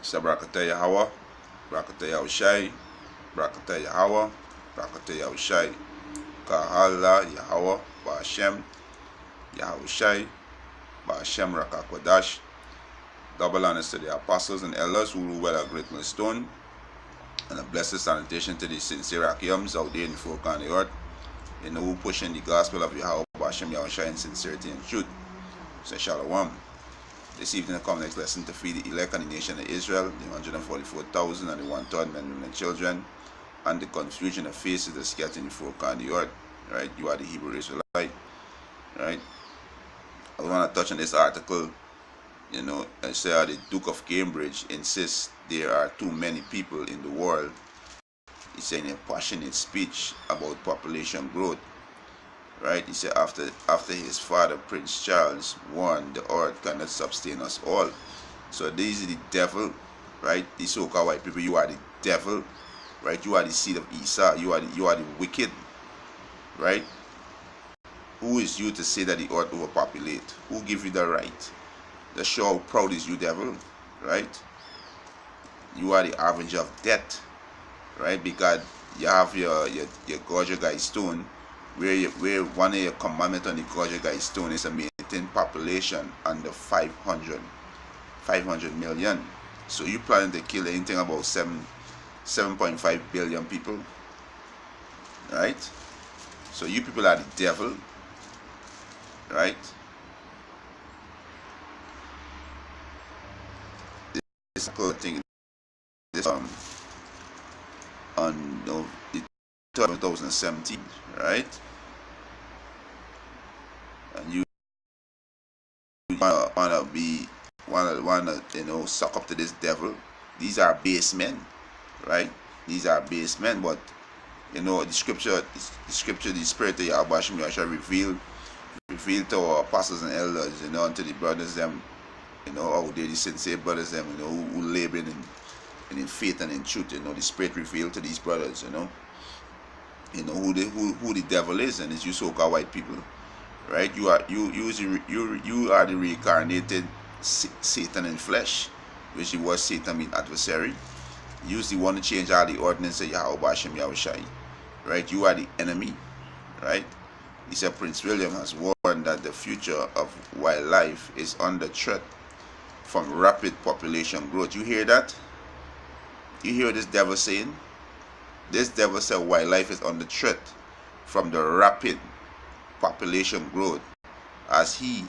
Sabrakata Yahweh, Brakata Yahushai, Brakata Yahweh, Brakata Yahushai, Kahala Yahweh, Ba'ashem, Yahushai, Ba'ashem Rakakwadash. Double honors to the apostles and elders who rule well at Great Millstone, and a blessed salutation to the sincere Akiums out there in the folk on the earth, who pushing the gospel of Yahweh, Ba'ashem Yahushai in sincerity and truth. Say Shalom. This evening I come next lesson to feed the elect and the nation of Israel, the 144,000 and the 1/3 men, women, and children, and the confusion of faces that scattered in the folk on the earth. Right? You are the Hebrew Israelite. Right? I want to touch on this article. I say the Duke of Cambridge insists there are too many people in the world. He's saying a passionate speech about population growth. Right? He said after his father, Prince Charles, warned the earth cannot sustain us all. So this is the devil, right? These so-called white people, you are the devil, right? You are the seed of Esau. You are the wicked, right? Who is you to say that the earth overpopulate? Who give you the right? The show how proud is you, devil, right? You are the avenger of death, right? Because you have your Gorgia guy stone. Where one of your commandments on the Gorgia guy stone is to maintain population under 500 million. So you planning to kill anything about 7.5 billion people, right? So you people are the devil, right? This thing, this on the 2017, right? And you wanna suck up to this devil. These are base men, right? These are base men, but the scripture, the spirit of Yahweh Shall revealed to our apostles and elders, unto the brothers them, out there, the sincere brothers them, who labor in faith and in truth. The spirit revealed to these brothers, who the devil is, and it's you so-called white people, right? You are the reincarnated Satan in flesh, which he was Satan mean adversary. You the one to change all the ordinance of Yahweh Ba'ashem Yahushai, right? You are the enemy, right? He said Prince William has warned that the future of wildlife is under threat from rapid population growth. You hear that? You hear this devil saying? This devil said wildlife is under threat from the rapid population growth as he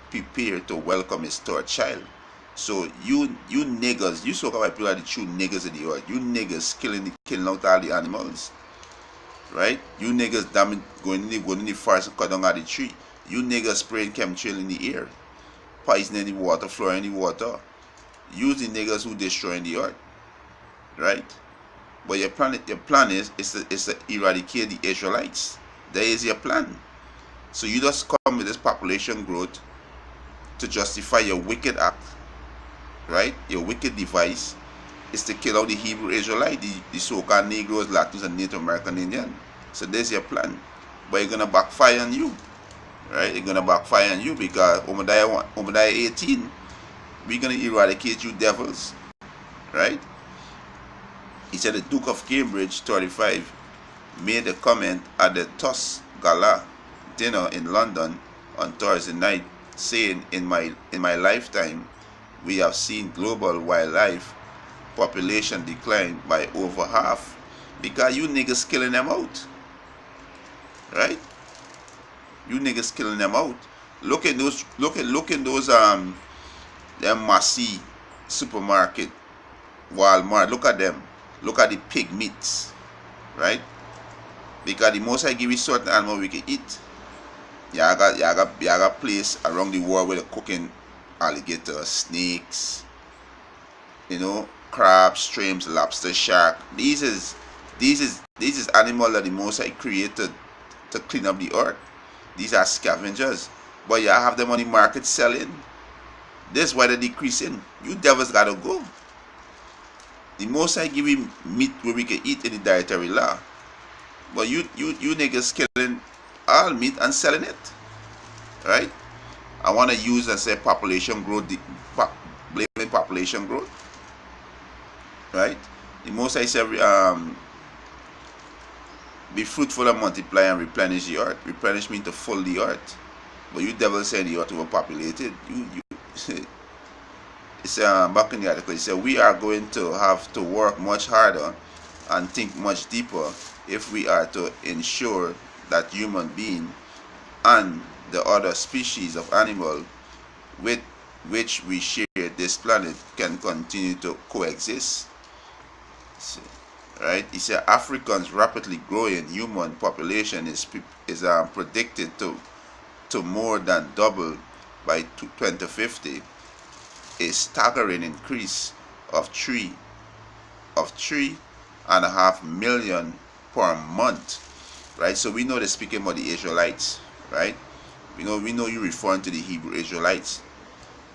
prepared to welcome his third child. So you niggas, you so-called white people are the true niggas of the earth. You niggas killing out all the animals, right? You niggas going in the forest and cut down all the tree. You niggas spraying chemtrail in the air, poisoning the water, fluorine the water. You the niggas who destroying the earth, right? But your plan is to eradicate the Israelites. There is your plan. So you just come with this population growth to justify your wicked act, right? Your wicked device is to kill out the Hebrew Israelite, the so-called Negroes, Latinos, and Native American Indian. So there's your plan. But it's gonna backfire on you, right? It's gonna backfire on you because Obadiah 18, we're gonna eradicate you devils, right? He said the Duke of Cambridge, 35, made a comment at the Tus Gala dinner in London on Thursday night, saying, in my lifetime, we have seen global wildlife population decline by over half because you niggas killing them out, right? You niggas killing them out. Look in those them Massy supermarket, Walmart. Look at them. Look at the pig meats, right? Because the most I give you certain animal we can eat. You got place around the world where they're cooking alligators, snakes, crabs, shrimps, lobster, shark. These is animals that the most I created to clean up the earth. These are scavengers, but you have them on the market selling. This is why they're decreasing. You devils gotta go. The most I give you meat where we can eat in the dietary law. But you niggas killing all meat and selling it, right? I want to use and say population growth, blaming population growth. right? The Most High said, be fruitful and multiply and replenish the earth. Replenish means to fill the earth. But you devil say the earth overpopulated. It's back in the article, it said we are going to have to work much harder and think much deeper if we are to ensure that human being and the other species of animal with which we share this planet can continue to coexist. Right? He said Africa's rapidly growing human population is predicted to more than double by 2050, a staggering increase of 3.5 million per month. Right? So we know they're speaking about the Israelites, right? We know you're referring to the Hebrew Israelites,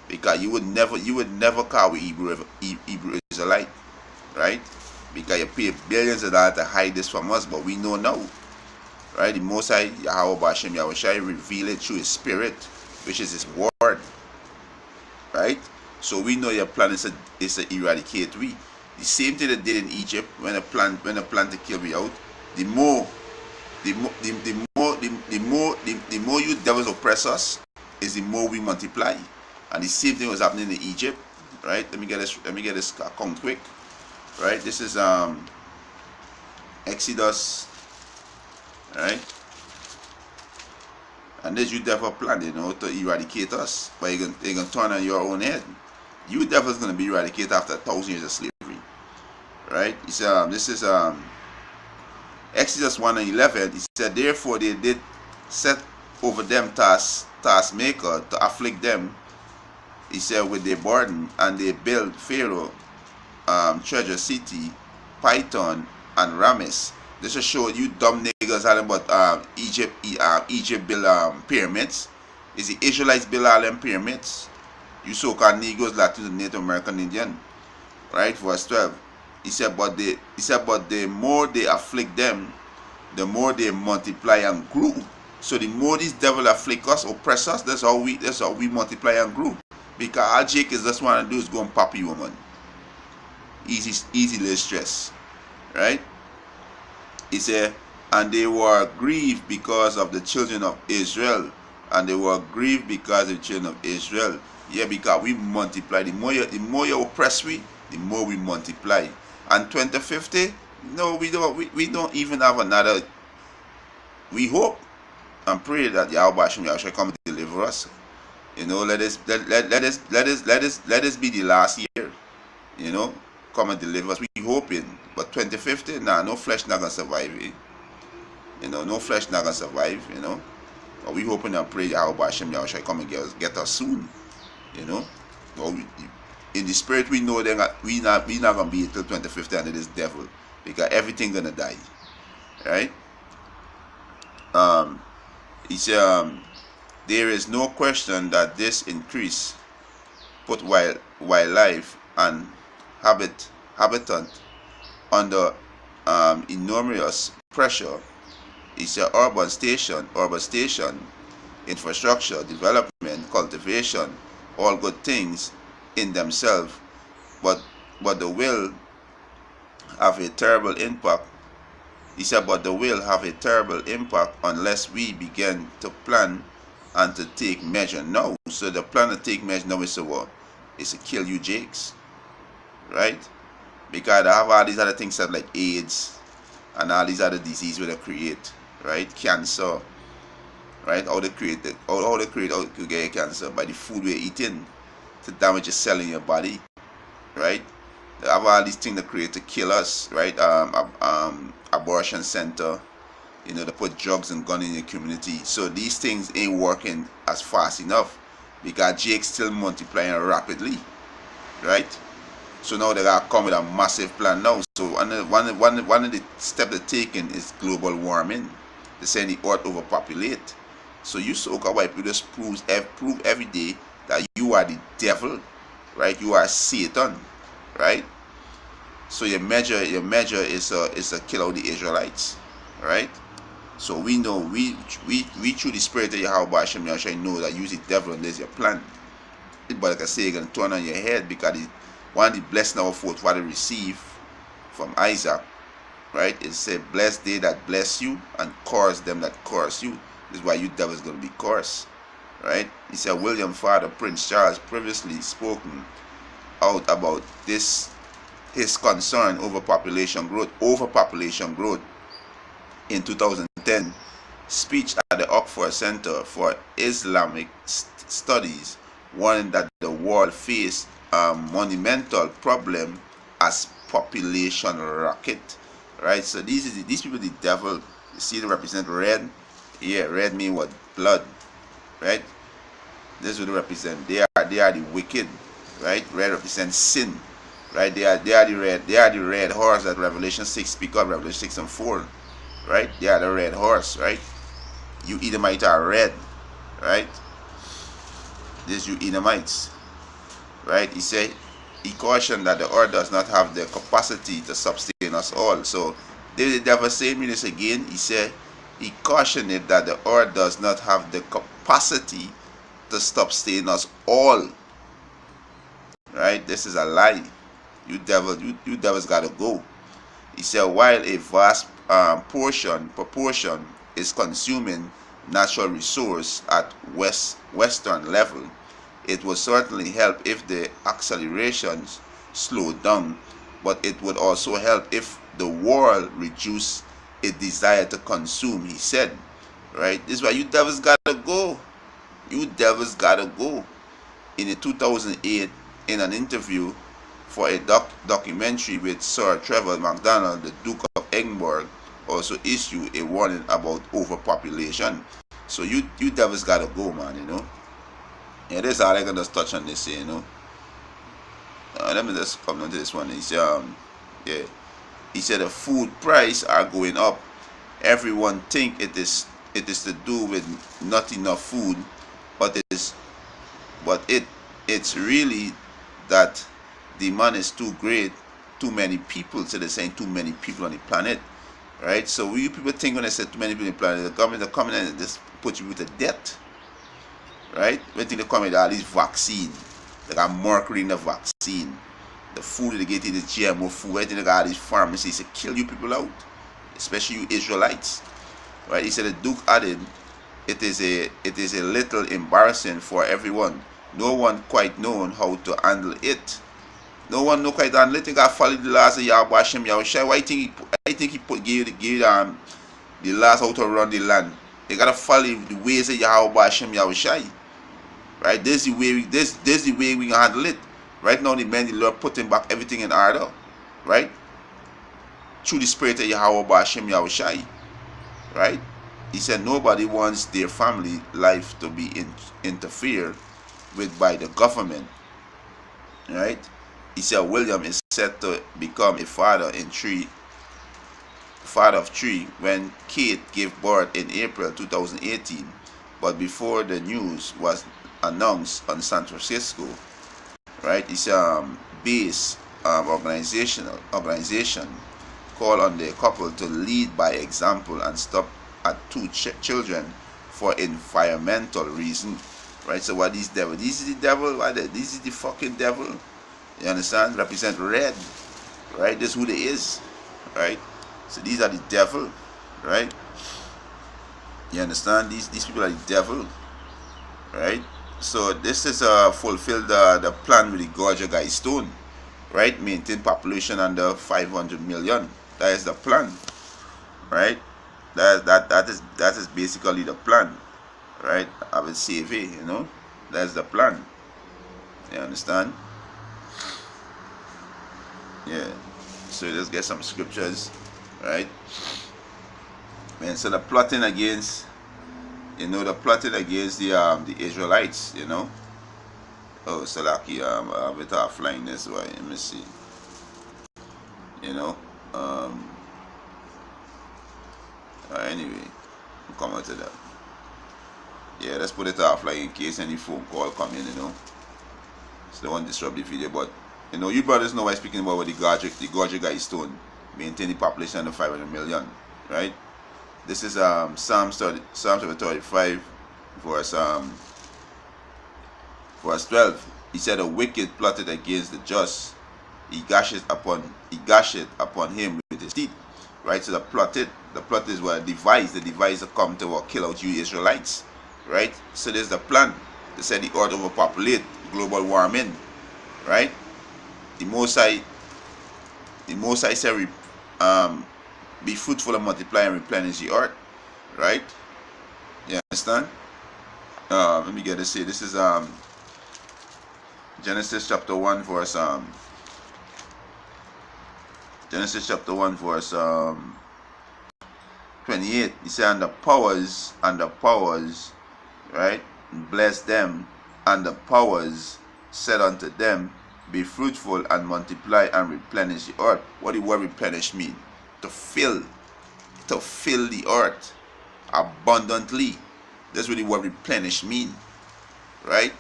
because you would never call we Hebrew Israelite, right? Because you pay billions of dollars to hide this from us, but we know now, right? The Most High Yahweh Bashem Yahushai reveal it through His Spirit, which is His word, right? So we know your plan is to eradicate we. The same thing they did in Egypt when they plan to kill me out. The more you devils oppress us, is the more we multiply. And the same thing was happening in Egypt, right? Let me get this count quick. Right? This is Exodus, right? And this you devil plan, to eradicate us, but you're gonna turn on your own head. You devil's gonna be eradicated after 1,000 years of slavery, right? He said, this is Exodus 1:11. He said, therefore they did set over them taskmaker to afflict them. He said with their burden, and they built Pharaoh treasure city, Python, and Rames. This will show you dumb niggas talking about Egypt build pyramids. Is the Israelites build all them pyramids? You so-called Negroes, Latinos, and Native American Indian, right? Verse 12. He said, but the more they afflict them, the more they multiply and grow. So the more these devil afflict us, oppress us, that's how we multiply and grow. Because all Jake is just want to do is go and pop you, woman. Easy less stress, right? He said, and they were grieved because of the children of Israel, and they were grieved because of the children of Israel. Yeah, because we multiply. The more you oppress we, the more we multiply. And 2050, no, we don't even have another. We hope and pray that Yahweh shall come to deliver us. Let us be the last year. Come and deliver us. We hoping, but 2050, no flesh not gonna survive it. No flesh not gonna survive. But we hoping and pray Yahweh Hashem shall come and get us soon. But in the spirit we know that we not gonna be until 2050 under this devil, because everything gonna die, right? He said, there is no question that this increase put wildlife and habitant under enormous pressure. It's a urban station, infrastructure, development, cultivation, all good things in themselves, but the will have a terrible impact. He said, but the will have a terrible impact unless we begin to plan and to take measure now. So the plan to take measure now is what? Is to kill you jakes. Right? Because they have all these other things like AIDS and all these other diseases where they create, right? Cancer, right? How they create you get cancer by the food we're eating to damage your cell in your body, right? They have all these things they create to kill us, right? Abortion center, they put drugs and gun in your community. So these things ain't working as fast enough because Jake's still multiplying rapidly, right? So now they got to come with a massive plan now. So one of the steps they're taking is global warming. They're saying the earth overpopulate. So you so-called white people just prove every day that you are the devil, right? You are Satan, right? So your measure is to kill out the Israelites, right? So we know we through the spirit of Yahweh Hashem Yahshua know that you the devil and there's your plan. But like I say, you're gonna turn on your head because one of the blessing our forefather receive from Isaac, right? It said, bless they that bless you, and curse them that curse you. This is why you devils going to be cursed, right? He said, William Father Prince Charles previously spoken out about this, his concern over population growth in 2010 speech at the Oxford Center for Islamic Studies, warning that the world faced a monumental problem as population rocket, right? So these people, the devil. You see, they represent red. Yeah, red mean what? Blood, right? This is what they represent. They are the wicked, right? Red represents sin, right? They are the red horse that Revelation 6 speak of, Revelation 6 and 4, right? They are the red horse, right? You Edomites are red, right? This you Edomites, right? He cautioned that the earth does not have the capacity to sustain us all. So the devil saying me this again. He cautioned it that the earth does not have the capacity to sustain us all. Right? This is a lie. You devils gotta go. He said, while a vast proportion is consuming natural resource at western level, it would certainly help if the accelerations slowed down, but it would also help if the world reduced its desire to consume, he said. Right? This is why you devils gotta go. You devils gotta go. In 2008, in an interview for a documentary with Sir Trevor MacDonald, the Duke of Edinburgh also issued a warning about overpopulation. So you devils gotta go, man, you know. Yeah, this is all I can just touch on this, you know. Let me just come on to this one. He said, he said the food price are going up. Everyone think it is to do with not enough food, but it's really that demand is too great, too many people. So they're saying too many people on the planet, right? So you people think when they say too many people on the planet, the government are coming and just put you with a debt, right? When they come with all these vaccine, they got mercury in the vaccine, the food they get in the GMO food, right? They got all these pharmacies to kill you people out, especially you Israelites, right? He said the Duke added, it is a little embarrassing for everyone. No one quite known how to handle it. No one know quite handle it. They got follow the laws of Yahweh Hashem Yahushai. Why I think he gave the laws how to run the land. They gotta follow the ways of Yahweh Hashem Yahushai. Right? This is the way we can handle it. Right now the Lord putting back everything in order. Right? Through the spirit of Yahweh Hashem Yahushai. Right? He said nobody wants their family life to be interfered with by the government. Right? He said William is set to become a father of three when Kate gave birth in April 2018. But before the news was announced on San Francisco, right? It's base organization called on the couple to lead by example and stop at two children for environmental reason, right? So what is devil? This is the devil. This is the fucking devil. You understand? Represent red, right? This is who they is, right? So these are the devil, right? You understand? These people are the devil, right? So this is fulfill the plan with the Gorgia Guy Stone, right? Maintain population under 500 million. That is the plan, right? That is basically the plan, right? I will save it, you know. That's the plan. You understand? Yeah. So let's get some scriptures, right? And so the plotting against, the Israelites, you know. Oh, Salaki, a bit offline this way. Let me see. You know. Anyway, we'll come out to that. Yeah, let's put it offline in case any phone call come in, you know. So they won't disrupt the video, but you know, you brothers know I'm speaking about the Gorgia Guy Stone, maintaining population under 500 million, right? This is Psalm 35, verse 12. He said, "The wicked plotted against the just, he gashed upon him with his teeth. Right? So the plot is what the device to come to kill out you Israelites. Right? So there's the plan. They said the earth overpopulate, global warming. Right? The Most High said, be fruitful and multiply and replenish the earth. Right? You understand? Let me get this here. This is Genesis chapter 1 verse Genesis chapter 1 verse 28. He said, and the powers, right, bless them, and the powers said unto them, be fruitful and multiply and replenish the earth. What the word replenish mean? To fill the earth abundantly. That's what the word replenish mean. Right?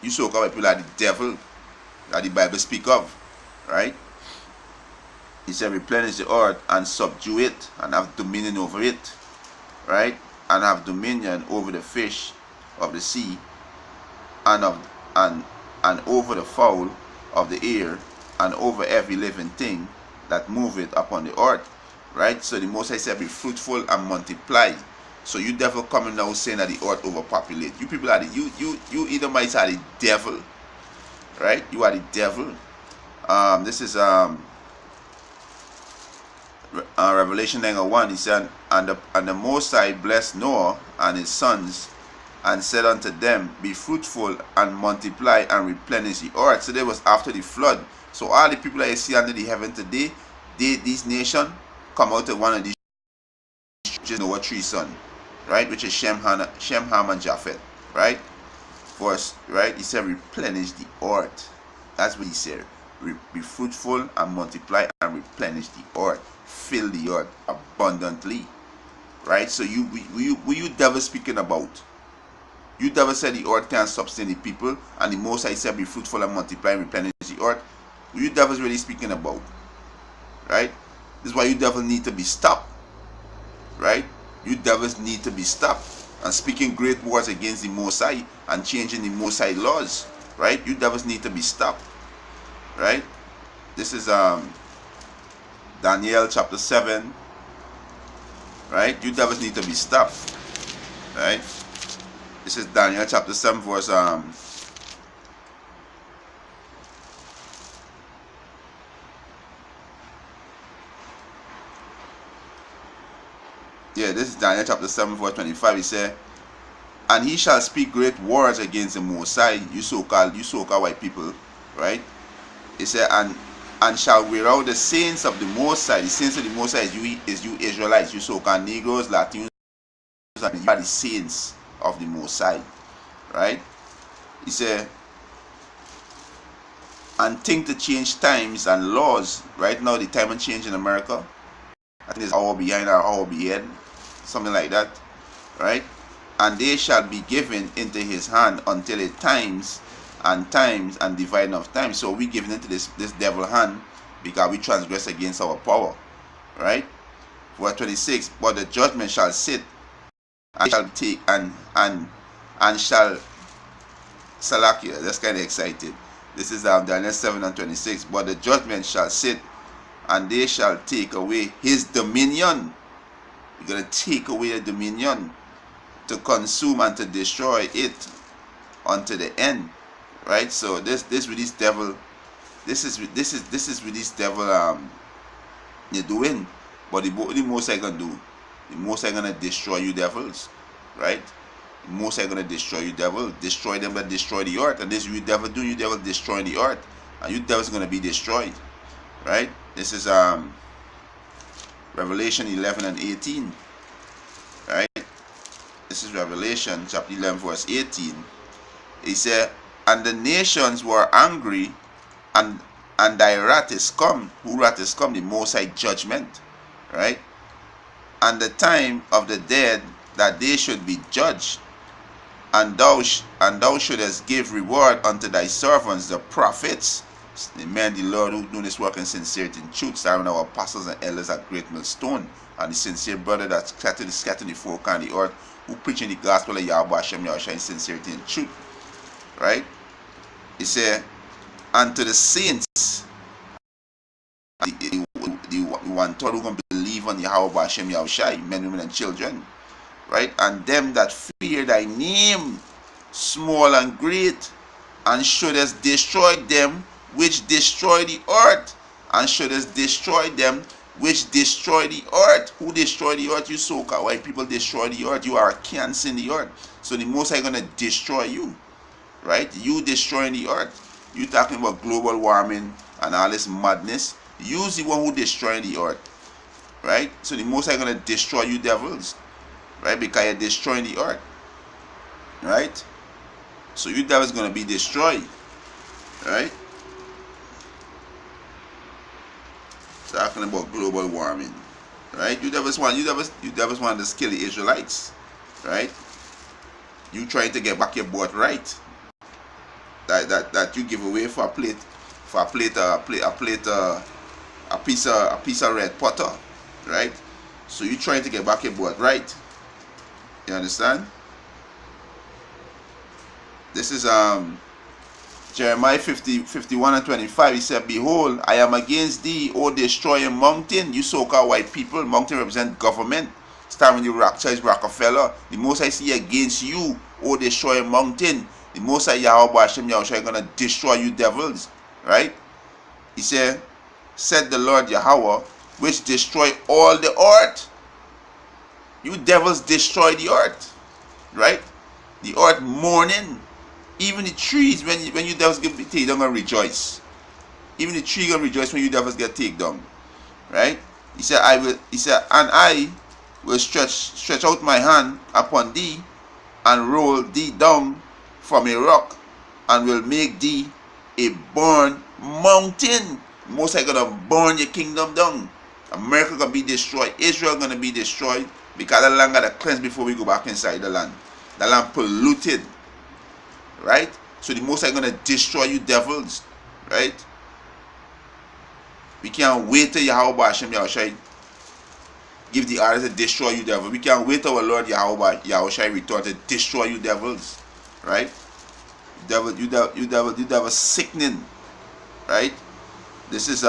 You so-called people are the devil that the Bible speak of. Right? He said, replenish the earth and subdue it and have dominion over it. Right? And have dominion over the fish of the sea and over the fowl of the air and over every living thing that moveth upon the earth. Right? So the Most High said, be fruitful and multiply. So you devil coming now saying that the earth overpopulate. You people are you Edomites are the devil. Right? You are the devil. This is Revelation 9:1. He said, and the Most High blessed Noah and his sons, and said unto them, be fruitful and multiply and replenish the earth. So that was after the flood. So all the people that you see under the heaven today, these nations come out of one of these Noah's three sons, right? Which is Shem, Ham, and Japheth, right? First, right? He said, replenish the earth. That's what he said. Be fruitful and multiply and replenish the earth. Fill the earth abundantly, right? So you devil speaking about? You devil said the earth can't sustain the people, and the Most High said, be fruitful and multiply and replenish the earth. Who you devils really speaking about? Right? This is why you devils need to be stopped. Right? You devils need to be stopped. And speaking great words against the Most High and changing the Most High laws. Right? You devils need to be stopped. Right? This is Daniel chapter 7. Right? You devils need to be stopped. Right? This is Daniel chapter 7 verse this is Daniel chapter 7 verse 25. He said, and he shall speak great words against the Most High, you so-called white people, right? He said, and shall wear out the saints of the Most High. The saints of the Most High is you Israelites, you so-called Negroes, Latinos, and you are the saints of the Most High, right? He said, and think to change times and laws. Right now the time and change in America, I think it's hour behind or hour behind, something like that, right? And they shall be given into his hand until a times and dividing of time. So we given into this devil hand because we transgress against our power, right? Verse 26, but the judgment shall sit and shall take and shall Salakia. That's kind of excited. This is Daniel 7:26. But the judgment shall sit, and they shall take away his dominion. You're gonna take away the dominion to consume and to destroy it unto the end, right? So this with this devil, this is with this devil you're doing. But the most I gonna do, the most I gonna destroy you devils, right? The most I gonna destroy you devil, destroy them that destroy the earth, and this you devil do, you devil destroying the earth, and you devils gonna be destroyed, right? This is Revelation 11:18, right? This is Revelation chapter 11 verse 18. He said, and the nations were angry, and thy wrath is come. Who wrath is come? The Most High judgment, right? And the time of the dead that they should be judged, and thou shouldest give reward unto thy servants the prophets, the men the Lord who do this work in sincerity and truth, starting our apostles and elders at Great Millstone, and the sincere brother that scattered the four corners of the earth, who preaching the gospel of Yahweh Hashem Yahushua in sincerity and truth, right? He said, and to the saints and third who going to believe on Yahweh Ba'ashem Yahushai, men, women, and children. Right? And them that fear thy name, small and great, and shouldest destroy them which destroy the earth, and shouldest destroy them which destroy the earth. Who destroy the earth? You so-called white people destroy the earth. You are a cancer in the earth. So the Most High going to destroy you. Right? You destroying the earth. You talking about global warming and all this madness. You's the one who destroying the earth. Right? So the Most High going to destroy you devils. Right? Because you're destroying the earth. Right? So you devils going to be destroyed. Right? Talking about global warming. Right? You devils want to kill the Israelites. Right? You trying to get back your birthright. That you give away for a piece of red butter. Right? So you trying to get back your birthright. You understand? This is Jeremiah 51 and 25. He said, behold, I am against thee, O destroying mountain. You so-called white people. Mountain represent government. Starting with the Charles Rockefeller. The Most I see against you, O destroying mountain. The Most High Yahweh Ba'ashem Yahushua gonna destroy you devils. Right? He said the Lord Yahweh, which destroy all the earth. You devils destroy the earth. Right? The earth mourning. Even the trees, when you devils get taken down, gonna rejoice. Even the tree gonna rejoice when you devils get taken down. Right? He said, and I will stretch out my hand upon thee and roll thee down from a rock, and will make thee a born mountain. Most High gonna burn your kingdom down. America gonna be destroyed. Israel gonna be destroyed because the land gotta cleanse before we go back inside the land. The land polluted. Right? So the Most High gonna destroy you devils. Right? We can't wait till Yahweh Ba'ashem Yahushai give the order to destroy you devils. We can't wait till our Lord Yahweh Yahushai return to destroy you devils. Right? You devil sickening. Right? This is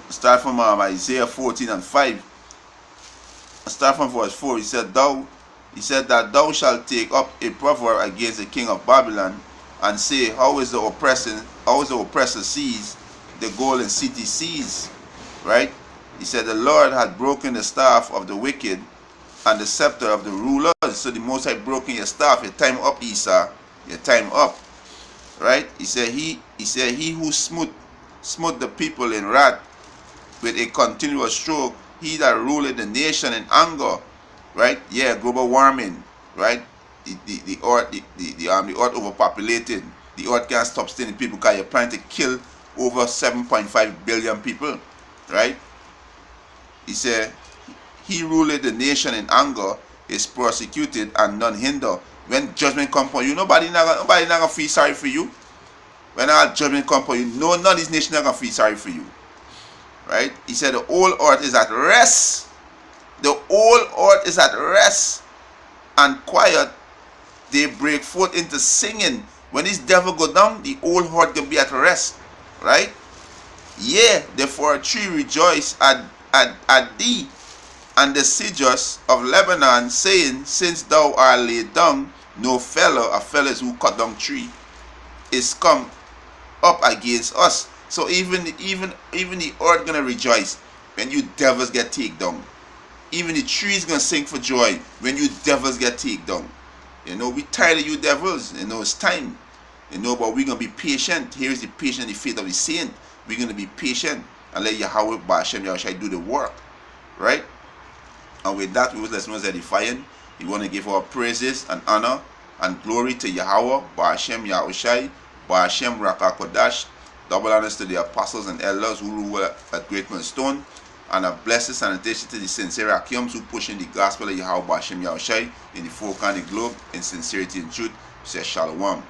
start from Isaiah 14 and 5. Start from verse 4. He said that thou shalt take up a proverb against the king of Babylon, and say, how is the oppressor seized, the golden city seized. Right? He said, the Lord had broken the staff of the wicked and the scepter of the rulers. So the Most High broken your staff. Your time up, Esau. Your time up. Right? He said he who smote the people in wrath with a continuous stroke, he that ruled the nation in anger. Right? Yeah, global warming. Right? The earth overpopulated. The earth can't stop staying people because you're planning to kill over 7.5 billion people. Right? He said, he ruled the nation in anger, is persecuted and none hinder. When judgment come upon you, nobody not gonna feel sorry for you. When our judgment come upon you, none of these nations not gonna feel sorry for you. Right? He said the whole earth is at rest. The whole earth is at rest and quiet. They break forth into singing. When this devil go down, the whole earth can be at rest. Right? Yeah, therefore a tree rejoice at thee, and the cedars of Lebanon, saying, since thou art laid down, no fellow, a fellow is who cut down tree, is come up against us. So even the earth gonna rejoice when you devils get taken down. Even the trees gonna sing for joy when you devils get taken down. You know, we tired of you devils. You know, it's time. You know, but we're gonna be patient. Here's the patience, the faith of the saint. We're gonna be patient and let Yahweh Ba'ashem Yahushai do the work. Right? And with that, we will let us edifying. We want to give our praises and honor and glory to Yahweh Ba'ashem Yahushai, Ba'ashem Rakakodash. Double honors to the apostles and elders who rule at Great Millstone, and a blessed sanitation to the sincere Akiums who pushing the gospel of Yahweh Ba'ashem Yahushai in the four corners of the globe in sincerity and truth. Say Shalom.